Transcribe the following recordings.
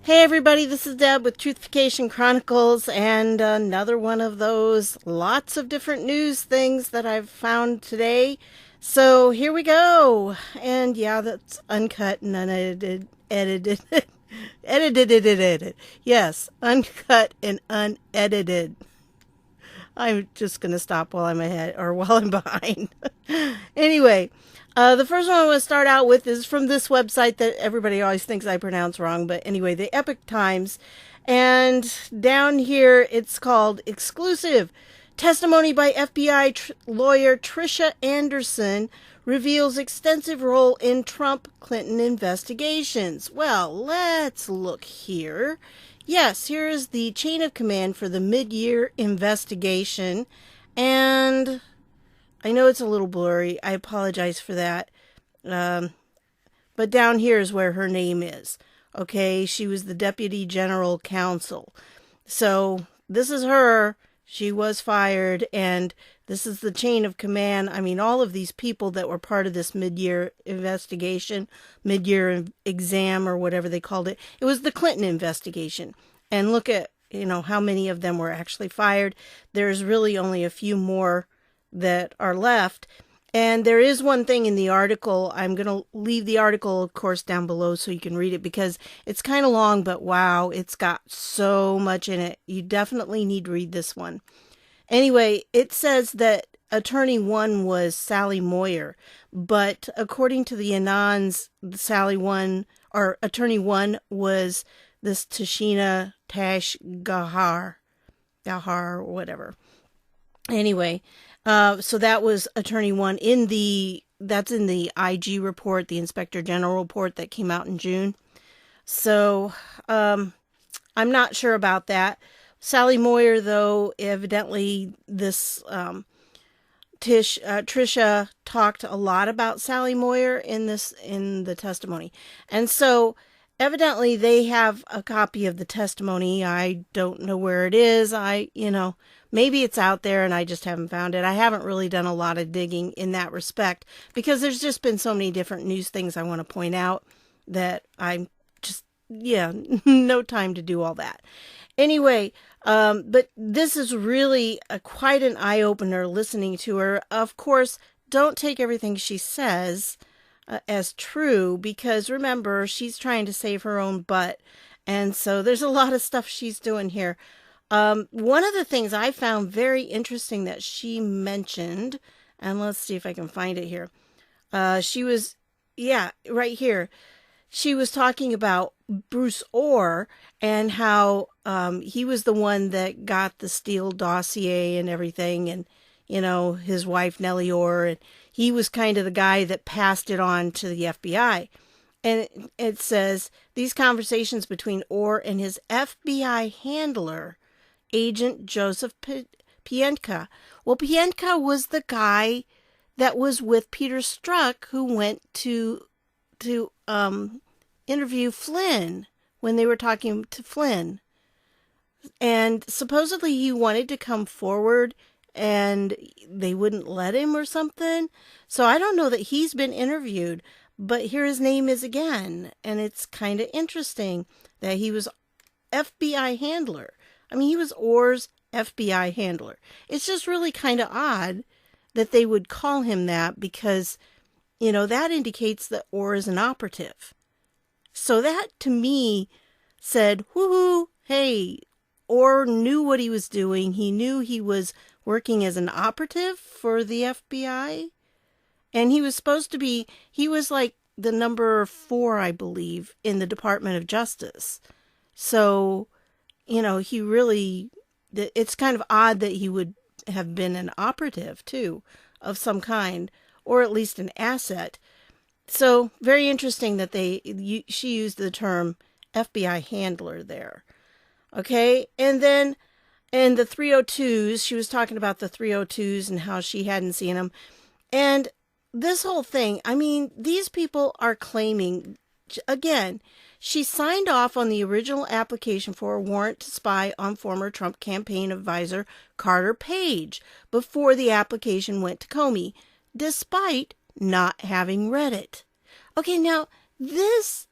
Hey everybody, this is Deb with Truthification Chronicles, and another one of those lots of different news things that I've found today. So here we go. And yeah, that's uncut and unedited, edited. Yes, uncut and unedited. I'm just going to stop while I'm ahead or while I'm behind. Anyway, the first one I want to start out with is from this website that everybody always thinks I pronounce wrong. But anyway, the Epoch Times. And down here, it's called Exclusive. Testimony by FBI lawyer Trisha Anderson reveals extensive role in Trump-Clinton investigations. Well, let's look here. Yes, here is the chain of command for the mid-year investigation. And I know it's a little blurry. I apologize for that. But down here is where her name is. Okay, she was the Deputy General Counsel. So this is her. She was fired, and this is the chain of command. I mean, all of these people that were part of this mid-year investigation, mid-year exam or whatever they called it. It was the Clinton investigation. And look at, how many of them were actually fired. There's really only a few more that are left. And there is one thing in the article. I'm going to leave the article, of course, down below so you can read it because it's kind of long, but wow, it's got so much in it. You definitely need to read this one. Anyway, it says that Attorney 1 was Sally Moyer, but according to the Anons, Attorney 1 was this Tashina Tash Gahar, or whatever. Anyway, so that was Attorney 1 that's in the IG report, the Inspector General report that came out in June. So, I'm not sure about that. Sally Moyer, though, evidently this, Trisha talked a lot about Sally Moyer in the testimony. And so evidently they have a copy of the testimony. I don't know where it is. Maybe it's out there and I just haven't found it. I haven't really done a lot of digging in that respect because there's just been so many different news things I want to point out that I'm just, no time to do all that. Anyway, but this is really quite an eye-opener listening to her. Of course, don't take everything she says as true because remember, she's trying to save her own butt. And so there's a lot of stuff she's doing here. One of the things I found very interesting that she mentioned, and let's see if I can find it here. Right here. She was talking about Bruce Orr and how he was the one that got the Steele dossier and everything, and his wife Nellie Orr, and he was kind of the guy that passed it on to the FBI. And it says these conversations between Orr and his FBI handler, Agent Joseph Pientka. Well, Pientka was the guy that was with Peter Strzok, who went to interview Flynn when they were talking to Flynn. And supposedly he wanted to come forward and they wouldn't let him or something. So I don't know that he's been interviewed, but here his name is again. And it's kind of interesting that he was FBI handler. I mean, he was Orr's FBI handler. It's just really kind of odd that they would call him that because, that indicates that Orr is an operative. So that, to me, said, woohoo, hey, Orr knew what he was doing. He knew he was working as an operative for the FBI. And he was he was like the number 4, I believe, in the Department of Justice. So, he really, it's kind of odd that he would have been an operative, too, of some kind, or at least an asset. So very interesting that she used the term FBI handler there. Okay. And then in the 302s, she was talking about the 302s and how she hadn't seen them. And this whole thing, I mean, these people are claiming, again, she signed off on the original application for a warrant to spy on former Trump campaign advisor Carter Page before the application went to Comey, despite not having read it. Okay, now this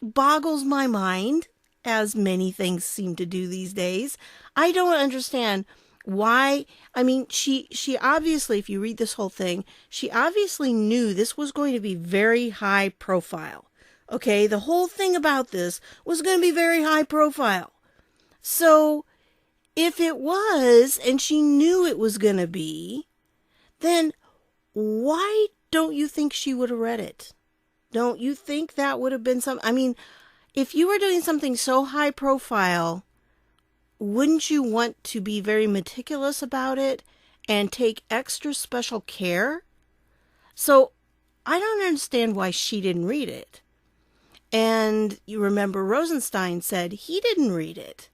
boggles my mind as many things seem to do these days. I don't understand why. I mean, she obviously, if you read this whole thing, she obviously knew this was going to be very high profile. Okay, the whole thing about this was going to be very high profile. So if it was, and she knew it was going to be, then why don't you think she would have read it? Don't you think that would have been some? I mean, if you were doing something so high profile, wouldn't you want to be very meticulous about it and take extra special care? So I don't understand why she didn't read it. And you remember Rosenstein said he didn't read it,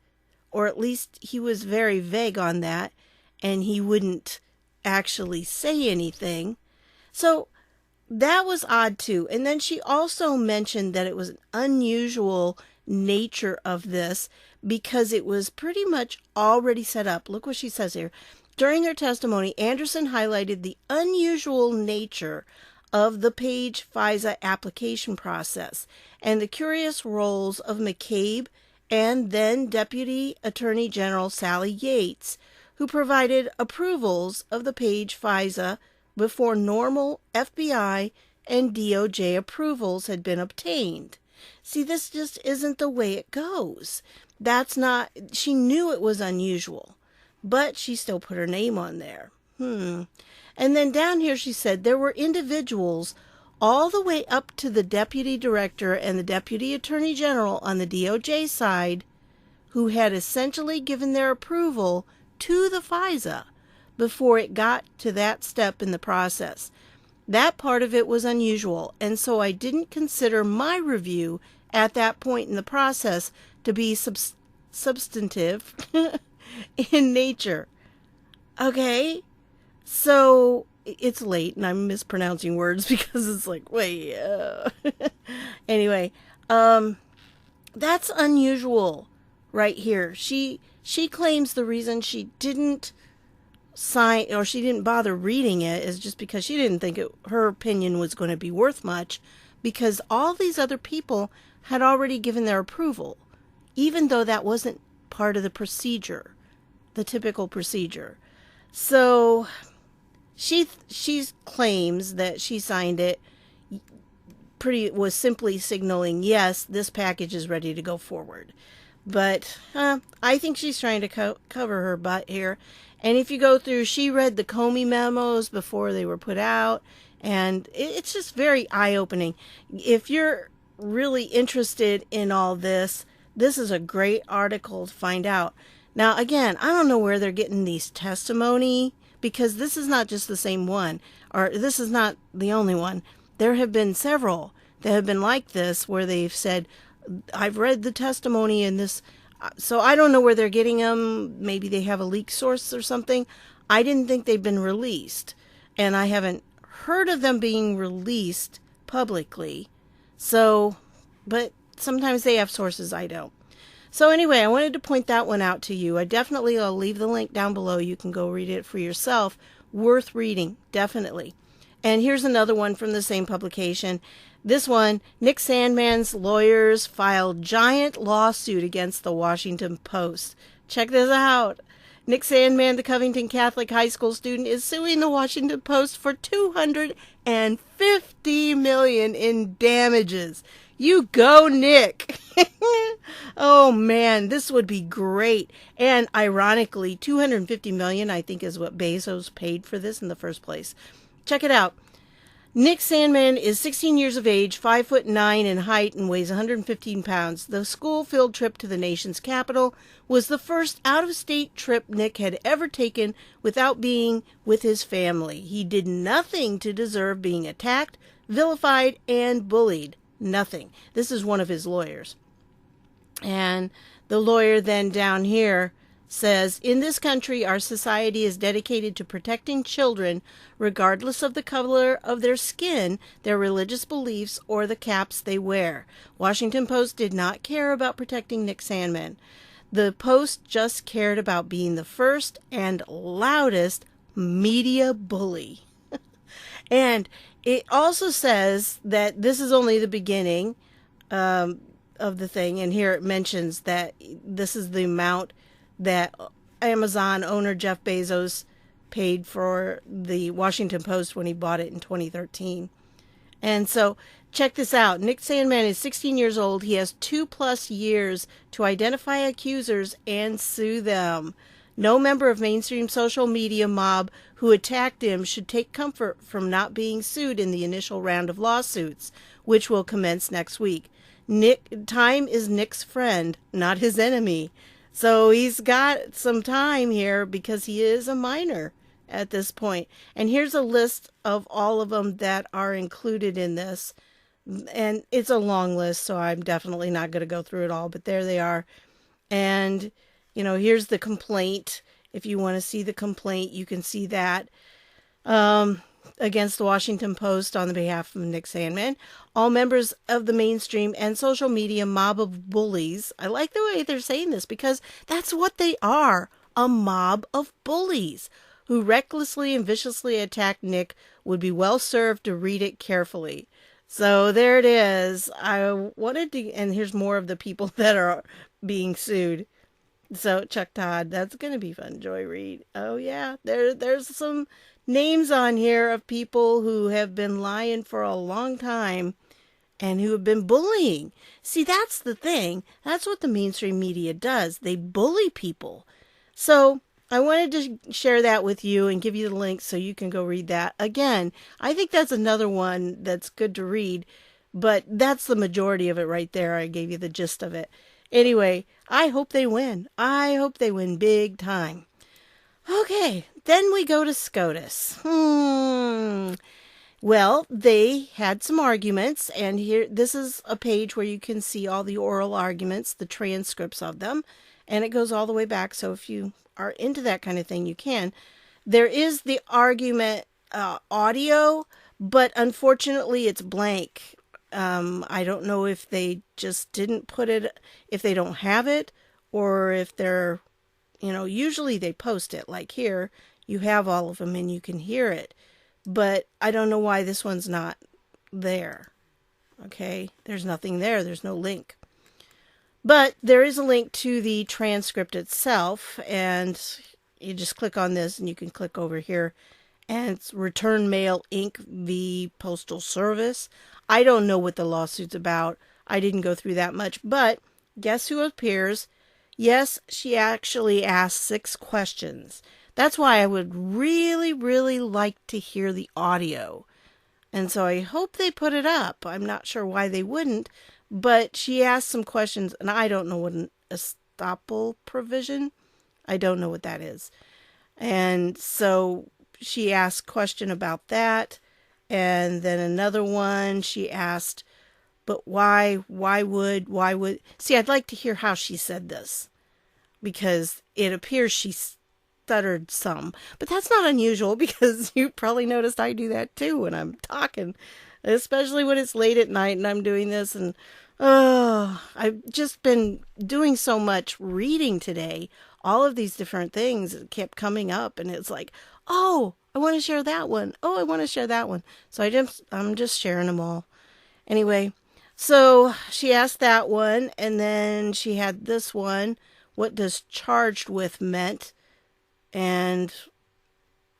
or at least he was very vague on that, and he wouldn't actually say anything. So that was odd too. And then she also mentioned that it was an unusual nature of this because it was pretty much already set up. Look what she says here. During her testimony, Anderson highlighted the unusual nature of the Page FISA application process and the curious roles of McCabe and then Deputy Attorney General Sally Yates, who provided approvals of the Page FISA before normal FBI and DOJ approvals had been obtained. See, this just isn't the way it goes. That's not, she knew it was unusual, but she still put her name on there. And then down here she said there were individuals all the way up to the Deputy Director and the Deputy Attorney General on the DOJ side who had essentially given their approval to the FISA before it got to that step in the process. That part of it was unusual, and so I didn't consider my review at that point in the process to be substantive in nature. Okay? So it's late and I'm mispronouncing words because it's like, wait. Anyway, that's unusual right here. She claims the reason she didn't sign or she didn't bother reading it is just because she didn't think her opinion was going to be worth much, because all these other people had already given their approval, even though that wasn't part of the procedure, the typical procedure. So she claims that she signed it was simply signaling, yes, this package is ready to go forward. But I think she's trying to cover her butt here. And if you go through, she read the Comey memos before they were put out, and it's just very eye-opening. If you're really interested in all this, this is a great article to find out. Now, again, I don't know where they're getting these testimony, because this is not just the same one, or this is not the only one. There have been several that have been like this, where they've said, I've read the testimony in this. So I don't know where they're getting them. Maybe they have a leak source or something. I didn't think they'd been released, and I haven't heard of them being released publicly. So, but sometimes they have sources, I don't. So anyway, I wanted to point that one out to you. I'll leave the link down below. You can go read it for yourself. Worth reading, definitely. And here's another one from the same publication. This one, Nick Sandmann's lawyers filed giant lawsuit against the Washington Post. Check this out. Nick Sandmann, the Covington Catholic High School student, is suing the Washington Post for $250 million in damages. You go, Nick. Oh, man, this would be great. And ironically, $250 million, I think, is what Bezos paid for this in the first place. Check it out. Nick Sandmann is 16 years of age, 5'9" in height, and weighs 115 pounds. The school field trip to the nation's capital was the first out-of-state trip Nick had ever taken without being with his family. He did nothing to deserve being attacked, vilified, and bullied. Nothing. This is one of his lawyers. And the lawyer then down here says, in this country, our society is dedicated to protecting children regardless of the color of their skin, their religious beliefs, or the caps they wear. Washington Post did not care about protecting Nick Sandmann. The Post just cared about being the first and loudest media bully. And it also says that this is only the beginning. of the thing, and here it mentions that this is the amount that Amazon owner Jeff Bezos paid for the Washington Post when he bought it in 2013. And so check this out. Nick Sandmann is 16 years old. He has 2+ years to identify accusers and sue them. No member of mainstream social media mob who attacked him should take comfort from not being sued in the initial round of lawsuits, which will commence next week. Time is Nick's friend, not his enemy. So he's got some time here because he is a minor at this point. And here's a list of all of them that are included in this. And it's a long list, so I'm definitely not going to go through it all, but there they are. And, here's the complaint. If you want to see the complaint, you can see that against the Washington Post on the behalf of Nick Sandmann. All members of the mainstream and social media mob of bullies. I like the way they're saying this because that's what they are, a mob of bullies who recklessly and viciously attacked Nick would be well served to read it carefully. So there it is. I wanted to, and here's more of the people that are being sued. So Chuck Todd, that's going to be fun. Joy Reid. Oh yeah, there's some names on here of people who have been lying for a long time and who have been bullying. See, that's the thing. That's what the mainstream media does. They bully people. So I wanted to share that with you and give you the link so you can go read that. Again, I think that's another one that's good to read, but that's the majority of it right there. I gave you the gist of it. Anyway, I hope they win. I hope they win big time. Okay, then we go to SCOTUS. Well, they had some arguments, and here, this is a page where you can see all the oral arguments, the transcripts of them, and it goes all the way back, so if you are into that kind of thing, you can. There is the argument audio, but unfortunately it's blank. I don't know if they just didn't put it, if they don't have it, or if they're, usually they post it. Like here, you have all of them and you can hear it. But I don't know why this one's not there. Okay, there's nothing there. There's no link. But there is a link to the transcript itself, and you just click on this and you can click over here. And it's Return Mail Inc. v. Postal Service. I don't know what the lawsuit's about. I didn't go through that much. But guess who appears? Yes, she actually asked 6 questions. That's why I would really, really like to hear the audio. And so I hope they put it up. I'm not sure why they wouldn't. But she asked some questions, and I don't know what an estoppel provision. I don't know what that is. And so she asked a question about that. And then another one, she asked, but why would, see, I'd like to hear how she said this, because it appears she stuttered some, but that's not unusual because you probably noticed I do that too when I'm talking, especially when it's late at night and I'm doing this. And I've just been doing so much reading today, all of these different things kept coming up, and it's like, oh, I want to share that one. Oh, I want to share that one. So I'm just sharing them all. Anyway, so she asked that one, and then she had this one, what does charged with meant? And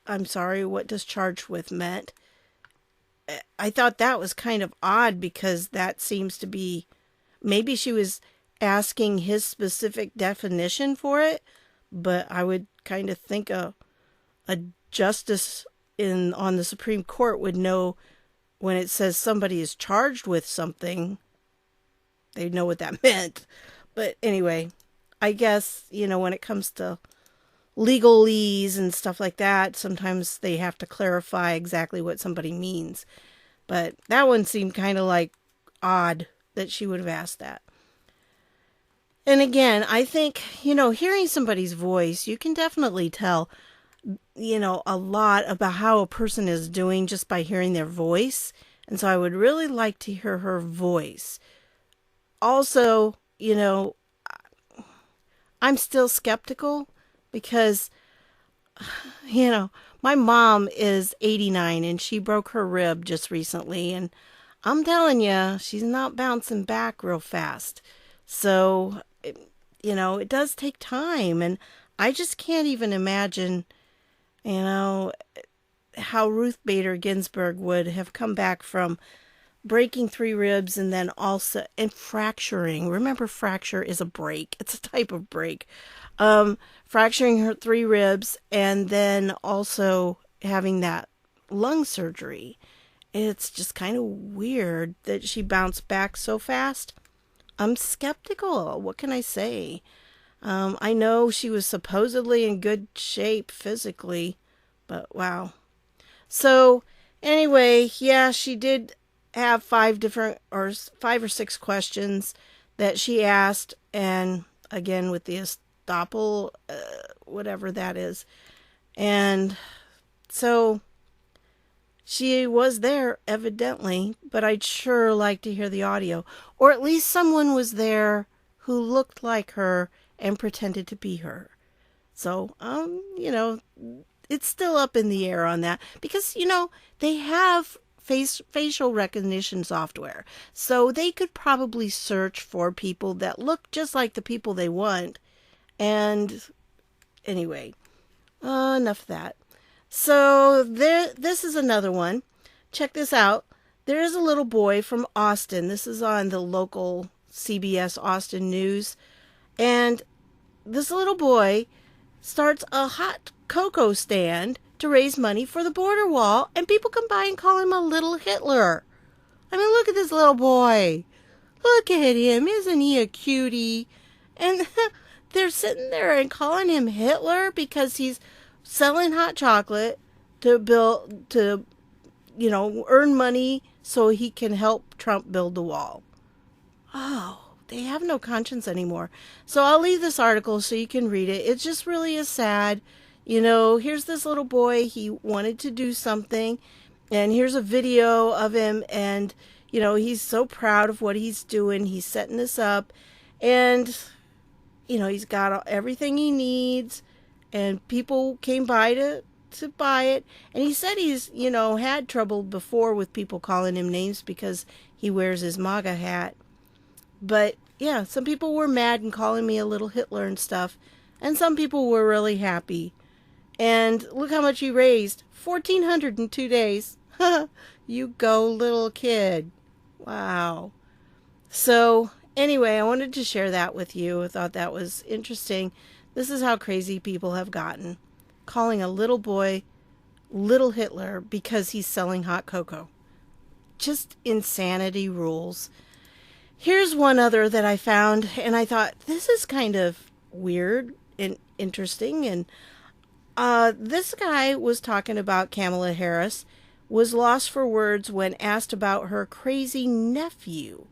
I'm sorry, what does charged with meant? I thought that was kind of odd because that seems to be, maybe she was asking his specific definition for it, but I would kind of think a justice on the Supreme Court would know when it says somebody is charged with something, they'd know what that meant. But anyway, I guess, when it comes to legalese and stuff like that, sometimes they have to clarify exactly what somebody means. But that one seemed kind of like odd that she would have asked that. And again, I think, hearing somebody's voice, you can definitely tell, a lot about how a person is doing just by hearing their voice. And so I would really like to hear her voice. Also, I'm still skeptical because, my mom is 89 and she broke her rib just recently. And I'm telling you, she's not bouncing back real fast. So, it does take time. And I just can't even imagine, you know, how Ruth Bader Ginsburg would have come back from breaking 3 ribs and then also and fracturing. Remember, fracture is a break. It's a type of break. Fracturing her 3 ribs and then also having that lung surgery. It's just kind of weird that she bounced back so fast. I'm skeptical. What can I say? I know she was supposedly in good shape physically, but wow. So anyway, yeah, she did have 5 or 6 questions that she asked, and again with the estoppel, whatever that is. And so she was there evidently, but I'd sure like to hear the audio, or at least someone was there who looked like her and pretended to be her. So, it's still up in the air on that because, they have facial recognition software. So they could probably search for people that look just like the people they want. And anyway, enough of that. So this is another one. Check this out. There is a little boy from Austin. This is on the local CBS Austin News. And this little boy starts a hot cocoa stand to raise money for the border wall, and people come by and call him a little Hitler. I mean, look at this little boy. Look at him. Isn't he a cutie? And they're sitting there and calling him Hitler because he's selling hot chocolate to earn money so he can help Trump build the wall. Oh, they have no conscience anymore. So I'll leave this article so you can read it. It just really is sad. Here's this little boy. He wanted to do something. And here's a video of him. And, he's so proud of what he's doing. He's setting this up. And, he's got everything he needs. And people came by to buy it. And he said he's, had trouble before with people calling him names because he wears his MAGA hat. But, yeah, some people were mad and calling me a little Hitler and stuff. And some people were really happy. And look how much he raised. $1,400 in 2 days. You go, little kid. Wow. So, anyway, I wanted to share that with you. I thought that was interesting. This is how crazy people have gotten. Calling a little boy little Hitler because he's selling hot cocoa. Just insanity rules. Here's one other that I found, and I thought, this is kind of weird and interesting. And this guy was talking about Kamala Harris, was lost for words when asked about her crazy nephew,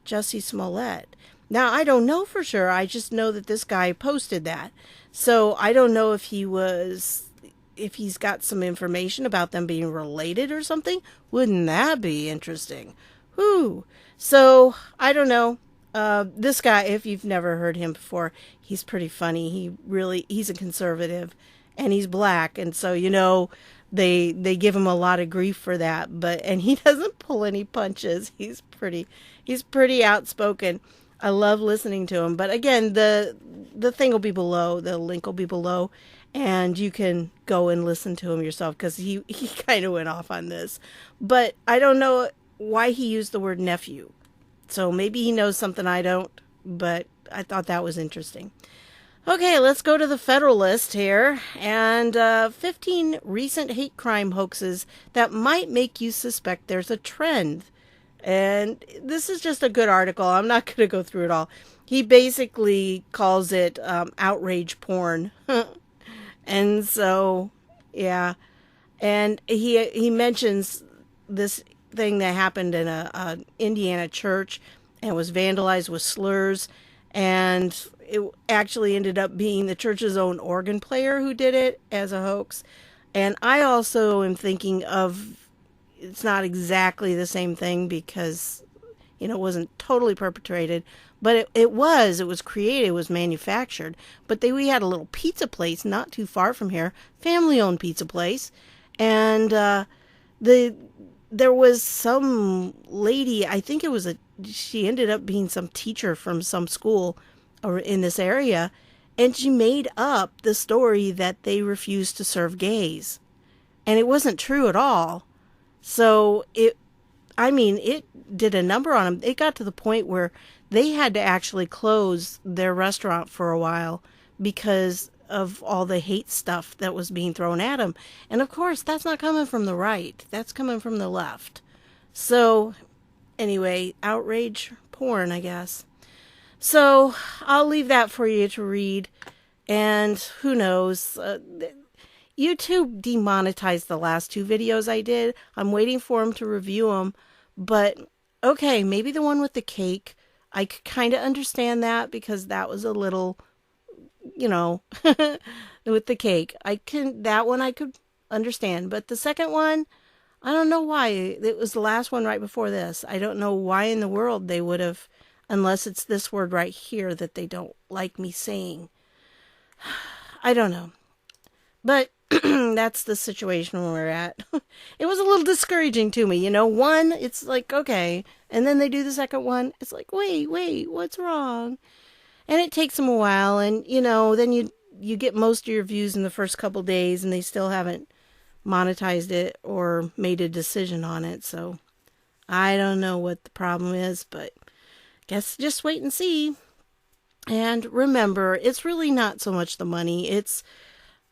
Jussie Smollett. Now, I don't know for sure. I just know that this guy posted that. So I don't know if he's got some information about them being related or something. Wouldn't that be interesting? Whew. So, I don't know. This guy, if you've never heard him before, he's pretty funny. He's a conservative, and he's black, and so, they give him a lot of grief for that, and he doesn't pull any punches. He's pretty outspoken. I love listening to him. But again, the thing will be below, the link will be below, and you can go and listen to him yourself, because he kind of went off on this. But I don't know why he used the word nephew. So maybe he knows something I don't, but I thought that was interesting. Okay, let's go to the Federalist here. And 15 recent hate crime hoaxes that might make you suspect there's a trend. And this is just a good article. I'm not going to go through it all. He basically calls it outrage porn. And so, yeah. And he mentions this thing that happened in a Indiana church and was vandalized with slurs, and it actually ended up being the church's own organ player who did it as a hoax. And I also am thinking of, it's not exactly the same thing because, it wasn't totally perpetrated, but it was created, it was manufactured. But we had a little pizza place not too far from here, family-owned pizza place, and there was some lady, I think she ended up being some teacher from some school or in this area, and she made up the story that they refused to serve gays. And it wasn't true at all. So it did a number on them. It got to the point where they had to actually close their restaurant for a while because of all the hate stuff that was being thrown at them. And of course, that's not coming from the right. That's coming from the left. So anyway, outrage porn, I guess. So I'll leave that for you to read. And who knows? YouTube demonetized the last 2 videos I did. I'm waiting for them to review them. But okay, maybe the one with the cake. I could kind of understand that because that was a little, with the cake. That one I could understand. But the second one, I don't know why. It was the last one right before this. I don't know why in the world they would have, unless it's this word right here that they don't like me saying. I don't know. But that's the situation we're at. It was a little discouraging to me. One, it's like, okay. And then they do the second one. It's like, wait, what's wrong? And it takes them a while. And, then you get most of your views in the first couple days and they still haven't monetized it or made a decision on it. So I don't know what the problem is, but guess just wait and see. And remember, it's really not so much the money. It's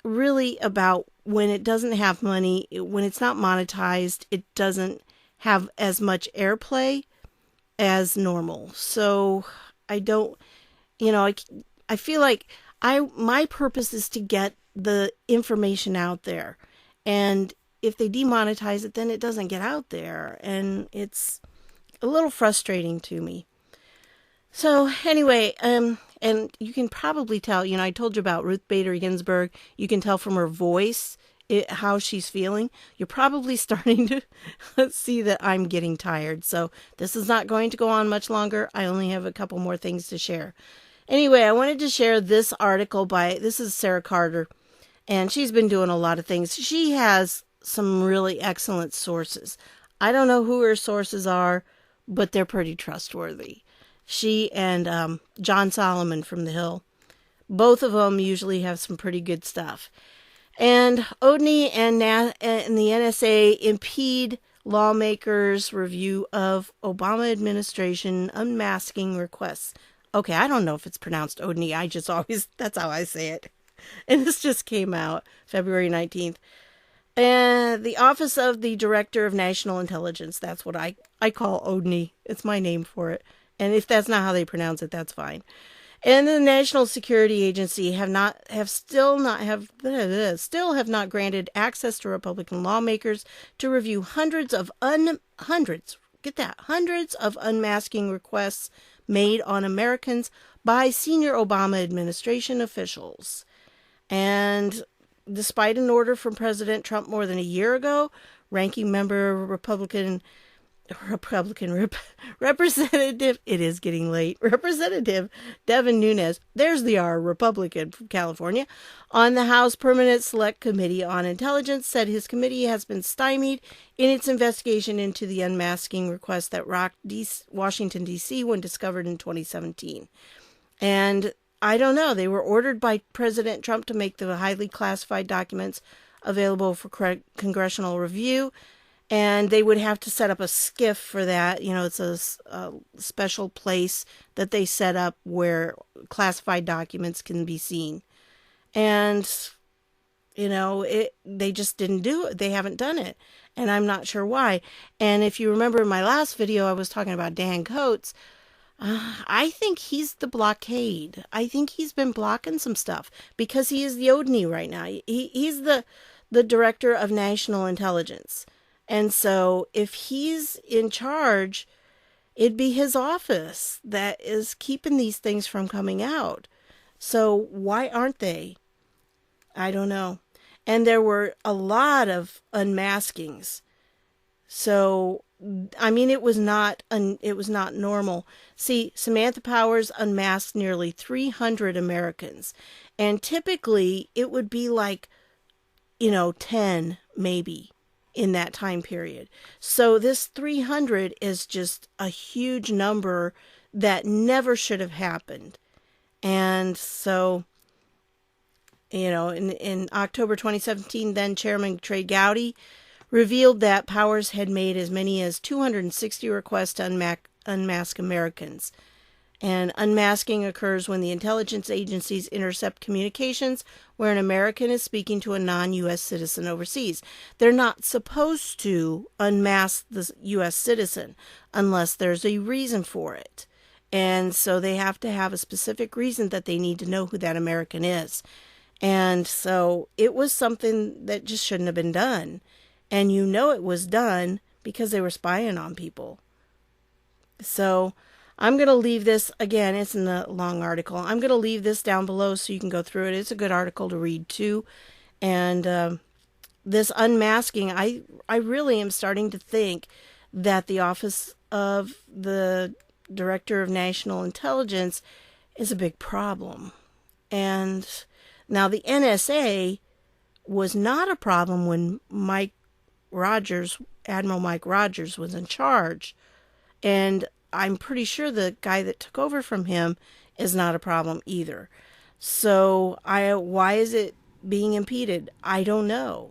really about when it doesn't have money, when it's not monetized, it doesn't have as much airplay as normal. So I don't, I feel like my purpose is to get the information out there. And if they demonetize it, then it doesn't get out there. And it's a little frustrating to me. So anyway, and you can probably tell, I told you about Ruth Bader Ginsburg. You can tell from her voice how she's feeling. You're probably starting to see that I'm getting tired. So this is not going to go on much longer. I only have a couple more things to share. Anyway, I wanted to share this article this is Sarah Carter, and she's been doing a lot of things. She has some really excellent sources. I don't know who her sources are, but they're pretty trustworthy. She and John Solomon from The Hill. Both of them usually have some pretty good stuff. And ODNI and the NSA impede lawmakers' review of Obama administration unmasking requests. Okay, I don't know if it's pronounced ODNI. That's how I say it. And this just came out February 19th. And the Office of the Director of National Intelligence, that's what I call ODNI. It's my name for it. And if that's not how they pronounce it, that's fine. And the National Security Agency still have not granted access to Republican lawmakers to review hundreds of unmasking requests made on Americans by senior Obama administration officials. And despite an order from President Trump more than a year ago, ranking member Representative, it is getting late, Representative Devin Nunes, there's the R, Republican from California, on the House Permanent Select Committee on Intelligence, said his committee has been stymied in its investigation into the unmasking request that rocked Washington, D.C. when discovered in 2017. And I don't know, they were ordered by President Trump to make the highly classified documents available for congressional review. And they would have to set up a SCIF for that. It's a special place that they set up where classified documents can be seen. And, they just didn't do it. They haven't done it. And I'm not sure why. And if you remember in my last video, I was talking about Dan Coates. I think he's the blockade. I think he's been blocking some stuff because he is the ODNI right now. He's the Director of National Intelligence. And so if he's in charge, it'd be his office that is keeping these things from coming out. So why aren't they? I don't know. And there were a lot of unmaskings. So, it was not normal. See, Samantha Powers unmasked nearly 300 Americans. And typically it would be like, 10 maybe. in that time period. So this 300 is just a huge number that never should have happened. And so, in October 2017, then Chairman Trey Gowdy revealed that Powers had made as many as 260 requests to unmask Americans. And unmasking occurs when the intelligence agencies intercept communications where an American is speaking to a non-U.S. citizen overseas. They're not supposed to unmask the U.S. citizen unless there's a reason for it. And so they have to have a specific reason that they need to know who that American is. And so it was something that just shouldn't have been done. And it was done because they were spying on people. So I'm going to leave this, again, it's in the long article. I'm going to leave this down below so you can go through it. It's a good article to read too. And this unmasking, I really am starting to think that the Office of the Director of National Intelligence is a big problem. And now the NSA was not a problem when Admiral Mike Rogers was in charge. And I'm pretty sure the guy that took over from him is not a problem either. So why is it being impeded? I don't know.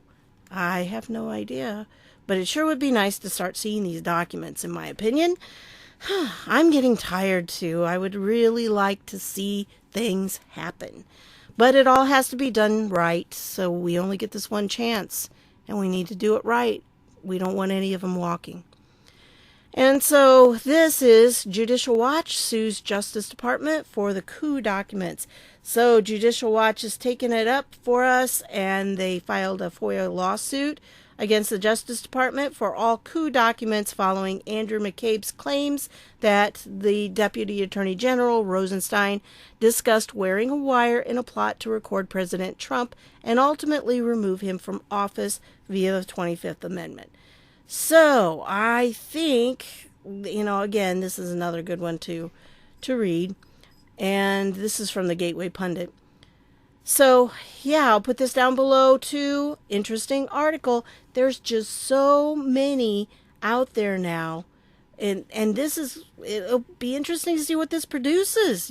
I have no idea. But it sure would be nice to start seeing these documents, in my opinion. I'm getting tired too. I would really like to see things happen. But it all has to be done right. So we only get this one chance. And we need to do it right. We don't want any of them walking. And so this is Judicial Watch sues Justice Department for the coup documents. So Judicial Watch has taken it up for us, and they filed a FOIA lawsuit against the Justice Department for all coup documents following Andrew McCabe's claims that the Deputy Attorney General Rosenstein discussed wearing a wire in a plot to record President Trump and ultimately remove him from office via the 25th Amendment. So I think, again, this is another good one to read. And this is from the Gateway Pundit. So, yeah, I'll put this down below too. Interesting article. There's just so many out there now. And it'll be interesting to see what this produces,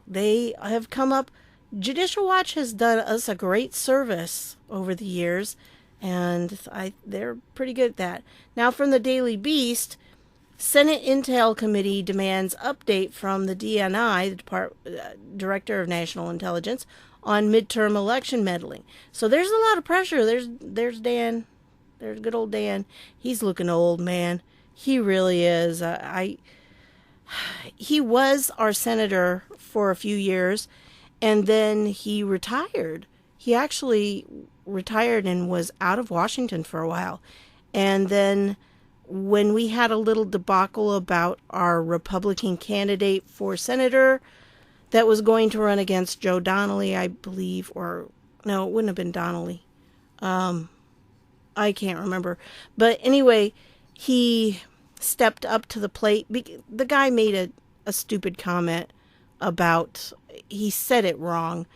They have come up. Judicial Watch has done us a great service over the years. And they're pretty good at that. Now from the Daily Beast, Senate Intel Committee demands update from the DNI, the Director of National Intelligence, on midterm election meddling. So there's a lot of pressure. There's Dan. There's good old Dan. He's looking old, man. He really is. He was our senator for a few years, and then he retired. He actually retired and was out of Washington for a while. And then when we had a little debacle about our Republican candidate for senator that was going to run against Joe Donnelly, I believe, or no, it wouldn't have been Donnelly. I can't remember. But anyway, he stepped up to the plate. The guy made a stupid comment about, he said it wrong,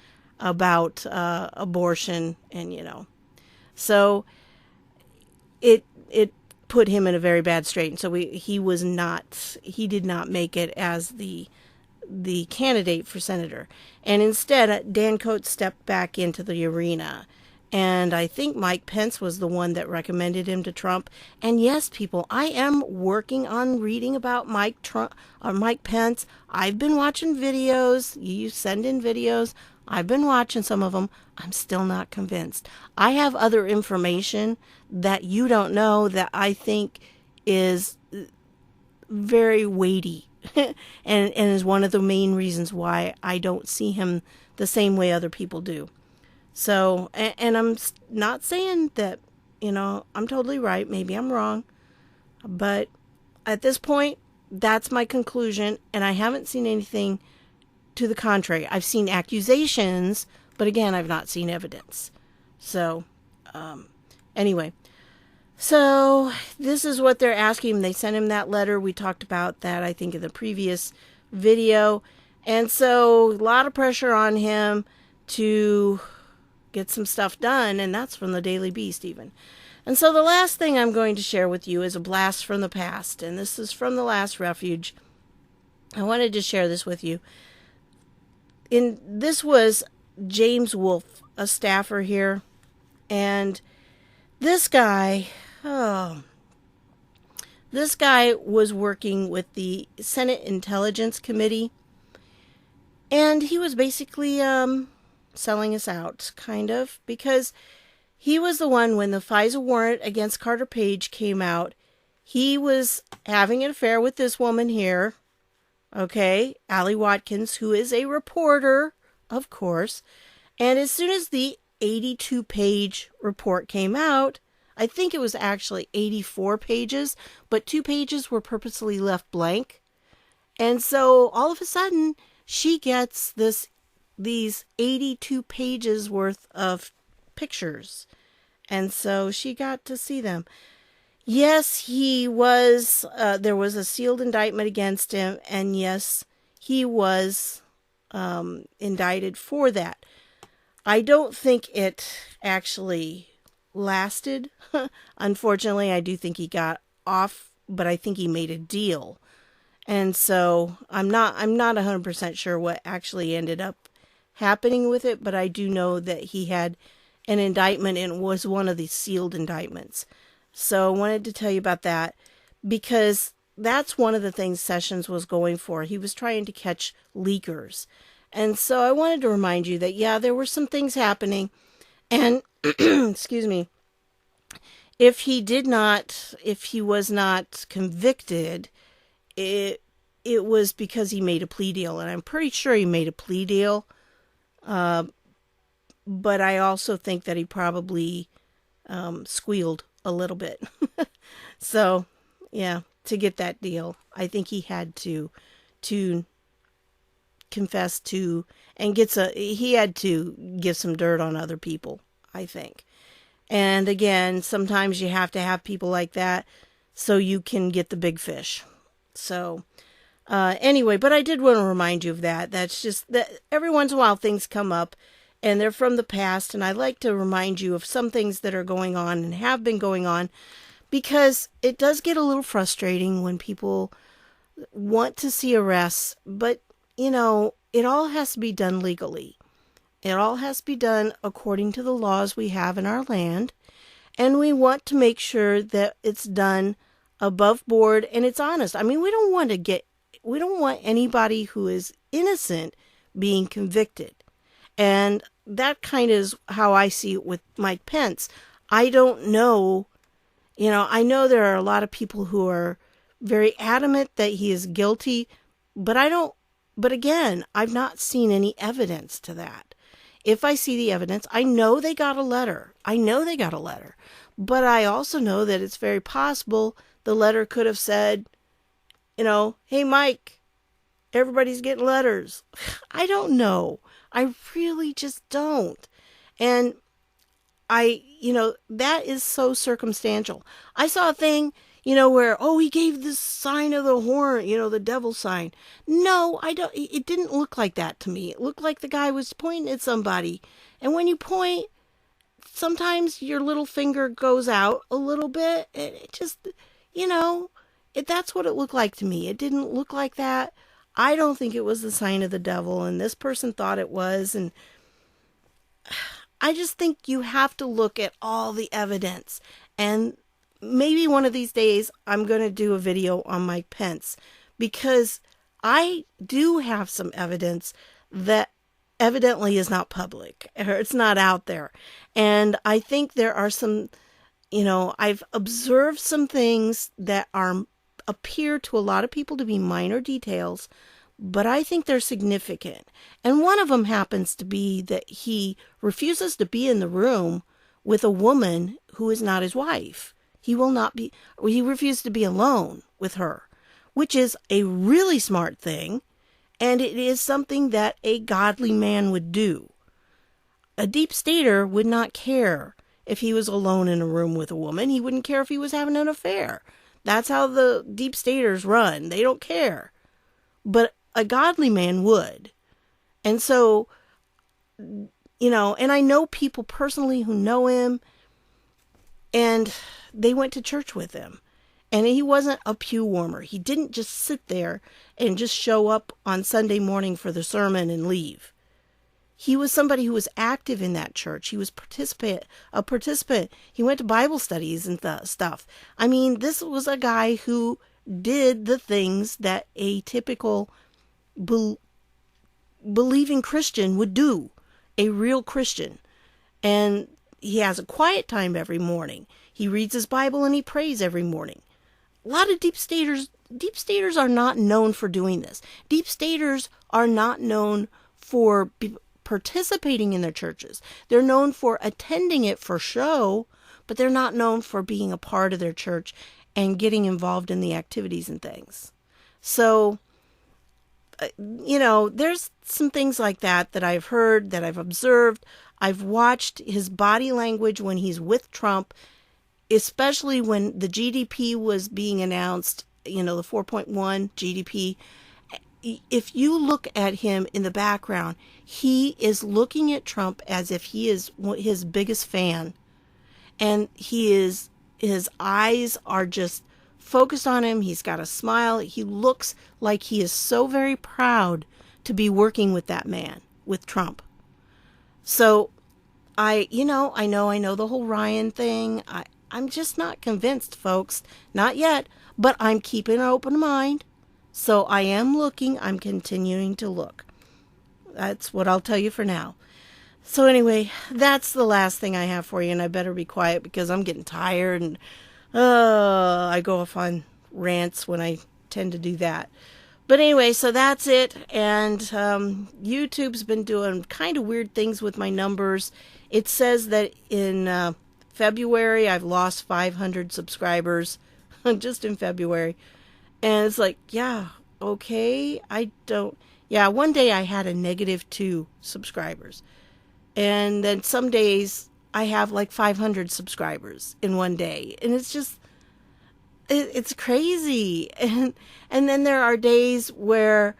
about abortion, and so it put him in a very bad strait. And so he did not make it as the candidate for senator, and instead Dan Coates stepped back into the arena. And I think Mike Pence was the one that recommended him to Trump. And yes, people, I am working on reading about Mike Pence. I've been watching videos. You send in videos. I've been watching some of them. I'm still not convinced. I have other information that you don't know that I think is very weighty and is one of the main reasons why I don't see him the same way other people do. So, and I'm not saying that, I'm totally right. Maybe I'm wrong. But at this point, that's my conclusion. And I haven't seen anything to the contrary. I've seen accusations, but again, I've not seen evidence. So, anyway. So, this is what they're asking him. They sent him that letter. We talked about that, I think, in the previous video. And so, a lot of pressure on him to get some stuff done, and that's from the Daily Beast even. And so the last thing I'm going to share with you is a blast from the past. And this is from The Last Refuge. I wanted to share this with you. This was James Wolfe, a staffer here. And this guy was working with the Senate Intelligence Committee. And he was basically selling us out, kind of, because he was the one, when the FISA warrant against Carter Page came out, he was having an affair with this woman here, okay, Allie Watkins, who is a reporter, of course. And as soon as the 82-page report came out, I think it was actually 84 pages, but 2 pages were purposely left blank. And so all of a sudden, she gets these 82 pages worth of pictures. And so she got to see them. Yes, he was, there was a sealed indictment against him, and yes, he was indicted for that. I don't think it actually lasted. Unfortunately, I do think he got off, but I think he made a deal. And so I'm not 100% sure what actually ended up happening with it, but I do know that he had an indictment and was one of the sealed indictments. So I wanted to tell you about that because that's one of the things Sessions was going for. He was trying to catch leakers. And so I wanted to remind you that, yeah, there were some things happening. And, excuse me, if he was not convicted, it was because he made a plea deal. And I'm pretty sure he made a plea deal. But I also think that he probably squealed a little bit. So, yeah, to get that deal, I think he had to confess to and he had to give some dirt on other people, I think. And again, sometimes you have to have people like that so you can get the big fish. So anyway, but I did want to remind you of that. That's just that every once in a while things come up and they're from the past. And I like to remind you of some things that are going on and have been going on, because it does get a little frustrating when people want to see arrests, but you know, it all has to be done legally. It all has to be done according to the laws we have in our land. And we want to make sure that it's done above board and it's honest. I mean, we don't want anybody who is innocent being convicted. And that kind of is how I see it with Mike Pence. I don't know, I know there are a lot of people who are very adamant that he is guilty, but again, I've not seen any evidence to that. If I see the evidence, I know they got a letter. But I also know that it's very possible the letter could have said, hey, Mike, everybody's getting letters. I don't know. I really just don't. And that is so circumstantial. I saw a thing, where, he gave this sign of the horn, the devil sign. No, it didn't look like that to me. It looked like the guy was pointing at somebody. And when you point, sometimes your little finger goes out a little bit. And it just, that's what it looked like to me. It didn't look like that. I don't think it was the sign of the devil. And this person thought it was. And I just think you have to look at all the evidence. And maybe one of these days I'm going to do a video on Mike Pence, because I do have some evidence that evidently is not public, or it's not out there. And I think there are some, I've observed some things that appear to a lot of people to be minor details, but I think they're significant. And one of them happens to be that he refuses to be in the room with a woman who is not his wife. He refused to be alone with her, which is a really smart thing. And it is something that a godly man would do. A deep stater would not care if he was alone in a room with a woman. He wouldn't care if he was having an affair. That's how the deep staters run. They don't care. But a godly man would. And so, and I know people personally who know him. And they went to church with him. And he wasn't a pew warmer. He didn't just sit there and just show up on Sunday morning for the sermon and leave. He was somebody who was active in that church. He was a participant. He went to Bible studies and stuff. I mean, this was a guy who did the things that a typical believing Christian would do, a real Christian. And he has a quiet time every morning. He reads his Bible and he prays every morning. A lot of deep staters are not known for doing this. Deep staters are not known for participating in their churches. They're known for attending it for show, but they're not known for being a part of their church and getting involved in the activities and things. So, there's some things like that I've heard, that I've observed. I've watched his body language when he's with Trump, especially when the GDP was being announced, the 4.1 GDP. If you look at him in the background, he is looking at Trump as if he is his biggest fan. And his eyes are just focused on him. He's got a smile. He looks like he is so very proud to be working with that man, with Trump. So I know the whole Ryan thing. I'm just not convinced, folks. Not yet, but I'm keeping an open mind. So I am looking. I'm continuing to look. That's what I'll tell you for now. So anyway, that's the last thing I have for you, and I better be quiet because I'm getting tired, and I go off on rants when I tend to do that. But anyway, so that's it, and YouTube's been doing kind of weird things with my numbers. It says that in February I've lost 500 subscribers, just in February. And it's like, yeah, okay, one day I had a -2 subscribers. And then some days I have like 500 subscribers in one day. And it's just, it's crazy. And then there are days where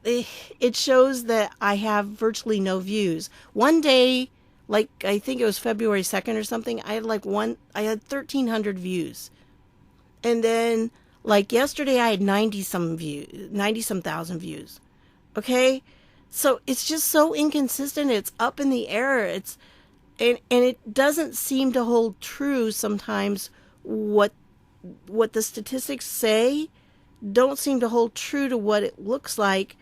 it shows that I have virtually no views. One day, like I think it was February 2nd or something, I had 1,300 views. And then like yesterday I had 90-some thousand views. Okay? So it's just so inconsistent. It's up in the air. And it doesn't seem to hold true sometimes. What the statistics say don't seem to hold true to what it looks like.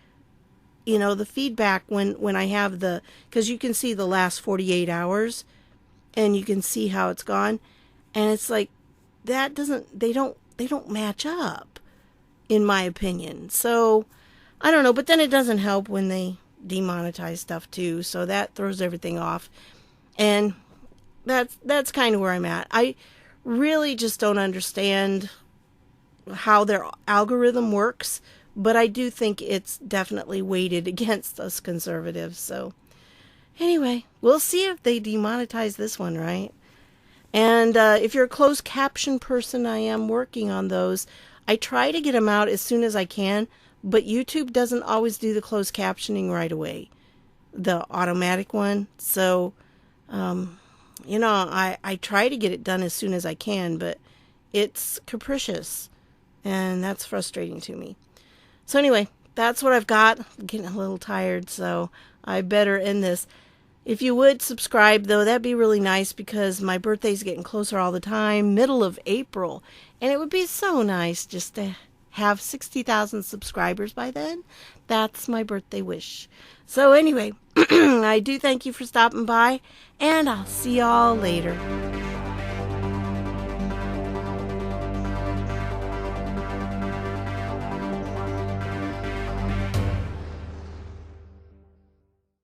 The feedback when I have because you can see the last 48 hours and you can see how it's gone. And it's like, they don't match up, in my opinion. So, I don't know, but then it doesn't help when they demonetize stuff too, so that throws everything off. And that's kind of where I'm at. I really just don't understand how their algorithm works, but I do think it's definitely weighted against us conservatives. So, anyway, we'll see if they demonetize this one, right? And if you're a closed caption person, I am working on those. I try to get them out as soon as I can, but YouTube doesn't always do the closed captioning right away, the automatic one. So, I try to get it done as soon as I can, but it's capricious, and that's frustrating to me. So anyway, that's what I've got. I'm getting a little tired, so I better end this. If you would subscribe, though, that'd be really nice because my birthday's getting closer all the time, middle of April. And it would be so nice just to have 60,000 subscribers by then. That's my birthday wish. So anyway, I do thank you for stopping by, and I'll see y'all later.